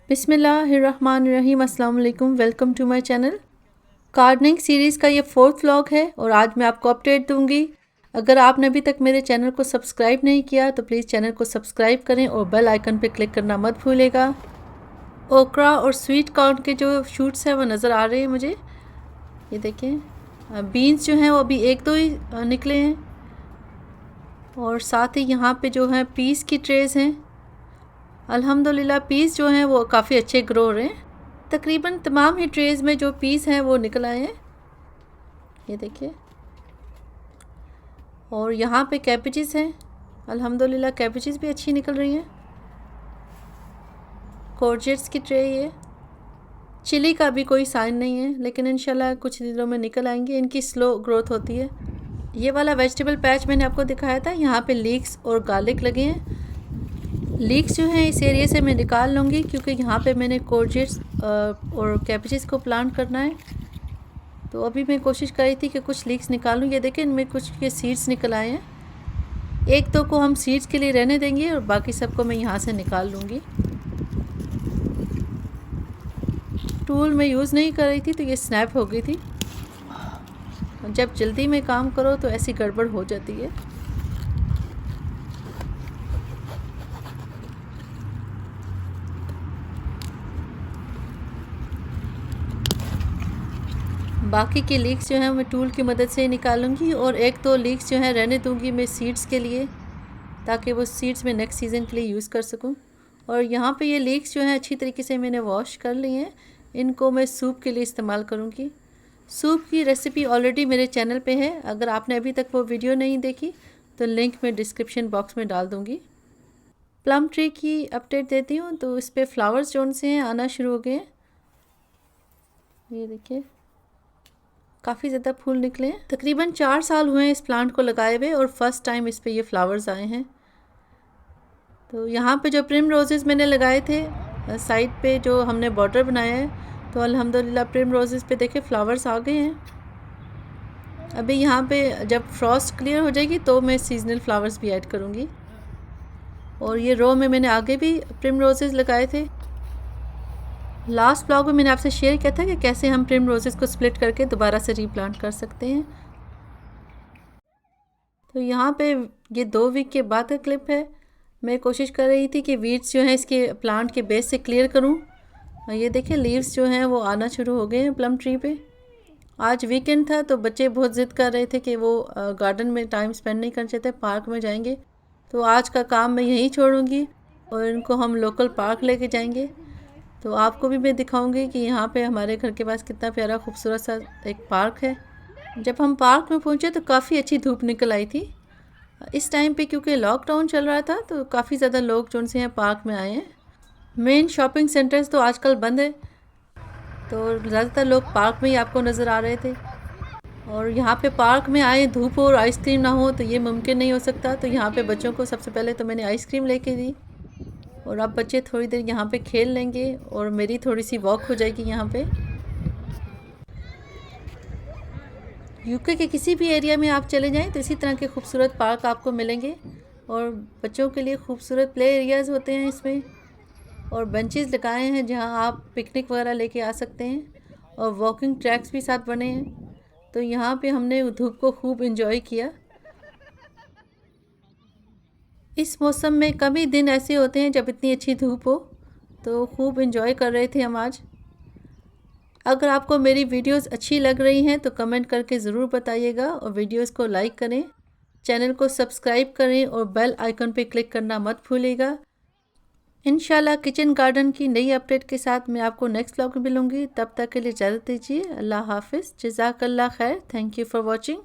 बिस्मिल्लाहिर्रहमानिर्रहीम, अस्सलाम वालेकुम। Welcome to my channel. Gardening series का ये 4th व्लॉग है और आज मैं आपको अपडेट दूंगी। अगर आपने अभी तक मेरे चैनल को सब्सक्राइब नहीं किया तो प्लीज़ चैनल को सब्सक्राइब करें और बेल आइकन पे क्लिक करना मत भूलिएगा। ओकरा और स्वीट कॉर्न के जो शूट्स हैं वो नज़र आ रहे हैं मुझे। ये देखें, बीन्स जो हैं वो अभी 1-2 ही निकले हैं और साथ ही यहाँ पे जो है पीस की ट्रेज़ हैं। अल्हम्दुलिल्लाह पीस जो हैं वो काफ़ी अच्छे ग्रो हो रहे हैं। तकरीबन तमाम ही ट्रेज़ में जो पीस हैं वो निकल आए हैं, ये देखिए। और यहाँ पे कैबेजेस हैं, अल्हम्दुलिल्लाह कैबेजेस भी अच्छी निकल रही हैं। कोर्जेट्स की ट्रे, ये चिली का भी कोई साइन नहीं है लेकिन इंशाल्लाह कुछ दिनों में निकल आएंगे, इनकी स्लो ग्रोथ होती है। ये वाला वेजिटेबल पैच मैंने आपको दिखाया था, यहाँ पे लीक्स और गार्लिक लगे हैं। लीक्स जो हैं इस एरिया से मैं निकाल लूँगी क्योंकि यहाँ पे मैंने कोर्जेट्स और कैबेजेस को प्लांट करना है। तो अभी मैं कोशिश कर रही थी कि कुछ लीक्स निकालूँ। ये देखें, इनमें कुछ के सीड्स निकल आए हैं। 1-2 को हम सीड्स के लिए रहने देंगे और बाकी सबको मैं यहाँ से निकाल लूँगी। टूल मैं यूज़ नहीं कर रही थी तो ये स्नैप हो गई थी। जब जल्दी में काम करो तो ऐसी गड़बड़ हो जाती है। बाकी के लीक्स जो हैं मैं टूल की मदद से निकालूंगी और 1-2 लीक्स जो हैं रहने दूंगी मैं सीड्स के लिए, ताकि वो सीड्स में नेक्स्ट सीज़न के लिए यूज़ कर सकूं। और यहाँ पे ये लीक्स जो हैं अच्छी तरीके से मैंने वॉश कर लिए हैं। इनको मैं सूप के लिए इस्तेमाल करूँगी। सूप की रेसिपी ऑलरेडी मेरे चैनल पे है, अगर आपने अभी तक वो वीडियो नहीं देखी तो लिंक मैं डिस्क्रिप्शन बॉक्स में डाल दूँगी। प्लम ट्री की अपडेट देती हूँ। तो इस पर फ्लावर्स जो से हैं आना शुरू हो गए हैं, ये देखिए काफ़ी ज़्यादा फूल निकले हैं। तकरीबन 4 साल हुए हैं इस प्लांट को लगाए हुए और फर्स्ट टाइम इस पे ये फ्लावर्स आए हैं। तो यहाँ पे जो प्रिम रोजेज़ मैंने लगाए थे साइड पे जो हमने बॉर्डर बनाया है, तो अल्हम्दुलिल्लाह प्रिम रोजेज़ पे देखे फ्लावर्स आ गए हैं। अभी यहाँ पे जब फ्रॉस्ट क्लियर हो जाएगी तो मैं सीजनल फ्लावर्स भी ऐड करूँगी। और ये रो में मैंने आगे भी प्रिम रोजेज़ लगाए थे। लास्ट ब्लॉग में मैंने आपसे शेयर किया था कि कैसे हम प्रिम रोजेज़ को स्प्लिट करके दोबारा से रीप्लांट कर सकते हैं। तो यहाँ पे ये 2 वीक के बाद का क्लिप है। मैं कोशिश कर रही थी कि वीड्स जो हैं इसके प्लांट के बेस से क्लियर करूँ। ये देखिए लीव्स जो हैं वो आना शुरू हो गए हैं प्लम ट्री पे। आज वीकेंड था तो बच्चे बहुत ज़िद कर रहे थे कि वो गार्डन में टाइम स्पेंड नहीं करना चाहते, पार्क में जाएंगे। तो आज का काम मैं यहीं छोड़ूंगी और इनको हम लोकल पार्क लेके जाएंगे। तो आपको भी मैं दिखाऊंगी कि यहाँ पे हमारे घर के पास कितना प्यारा खूबसूरत सा एक पार्क है। जब हम पार्क में पहुँचे तो काफ़ी अच्छी धूप निकल आई थी। इस टाइम पे क्योंकि लॉकडाउन चल रहा था तो काफ़ी ज़्यादा लोग जो से हैं पार्क में आए हैं। मेन शॉपिंग सेंटर्स तो आजकल बंद है, तो ज़्यादातर लोग पार्क में ही आपको नज़र आ रहे थे। और यहाँ पे पार्क में आए, धूप और आइसक्रीम ना हो तो ये मुमकिन नहीं हो सकता। तो यहाँ पे बच्चों को सबसे पहले तो मैंने आइसक्रीम लेके दी और अब बच्चे थोड़ी देर यहाँ पे खेल लेंगे और मेरी थोड़ी सी वॉक हो जाएगी। यहाँ पे यूके के किसी भी एरिया में आप चले जाएं तो इसी तरह के खूबसूरत पार्क आपको मिलेंगे और बच्चों के लिए खूबसूरत प्ले एरियाज़ होते हैं इसमें, और बेंचेस लगाए हैं जहाँ आप पिकनिक वगैरह लेके आ सकते हैं और वॉकिंग ट्रैक्स भी साथ बने हैं। तो यहाँ पे हमने धूप को खूब इंजॉय किया। इस मौसम में कम ही दिन ऐसे होते हैं जब इतनी अच्छी धूप हो, तो खूब इंजॉय कर रहे थे हम आज। अगर आपको मेरी वीडियोस अच्छी लग रही हैं तो कमेंट करके ज़रूर बताइएगा और वीडियोस को लाइक करें, चैनल को सब्सक्राइब करें और बेल आइकन पे क्लिक करना मत भूलिएगा। इंशाल्लाह किचन गार्डन की नई अपडेट के साथ मैं आपको नेक्स्ट व्लॉग में मिलूँगी। तब तक के लिए इजाज़त दीजिए। अल्लाह हाफिज़, जज़ाकल्लाह खैर। Thank you for watching.